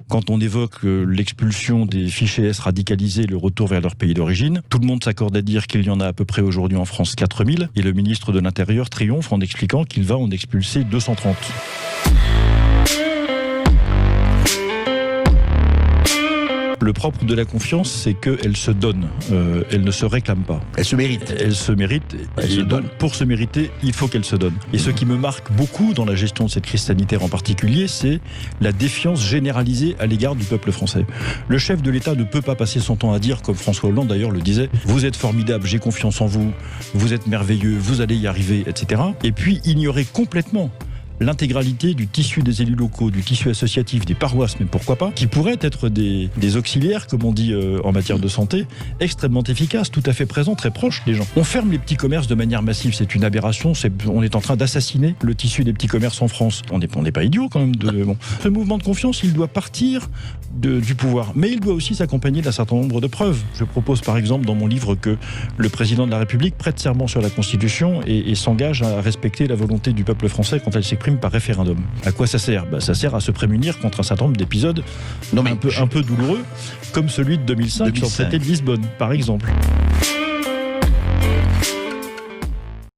quand on évoque l'expulsion des fichés S radicalisés, le retour vers leur pays d'origine, tout le monde s'accorde à dire qu'il y en a à peu près aujourd'hui en France 4000, et le ministre de l'Intérieur triomphe en expliquant qu'il va en expulser 230. Le propre de la confiance, c'est qu'elle se donne, elle ne se réclame pas. Elle se mérite. Elle se mérite, et donc pour se mériter, il faut qu'elle se donne. Et ce qui me marque beaucoup dans la gestion de cette crise sanitaire en particulier, c'est la défiance généralisée à l'égard du peuple français. Le chef de l'État ne peut pas passer son temps à dire, comme François Hollande d'ailleurs le disait, « Vous êtes formidable, j'ai confiance en vous, vous êtes merveilleux, vous allez y arriver, etc. » Et puis ignorer complètement l'intégralité du tissu des élus locaux, du tissu associatif, des paroisses, mais pourquoi pas, qui pourraient être des auxiliaires, comme on dit en matière de santé, extrêmement efficaces, tout à fait présents, très proches des gens. On ferme les petits commerces de manière massive, c'est une aberration, on est en train d'assassiner le tissu des petits commerces en France. On n'est pas idiot quand même. Ce mouvement de confiance, il doit partir du pouvoir, mais il doit aussi s'accompagner d'un certain nombre de preuves. Je propose par exemple dans mon livre que le président de la République prête serment sur la Constitution et s'engage à respecter la volonté du peuple français quand elle s'exprime par référendum. À quoi ça sert ? Ça sert à se prémunir contre un certain nombre d'épisodes un peu douloureux, comme celui de 2005 sur le traité de Lisbonne, par exemple.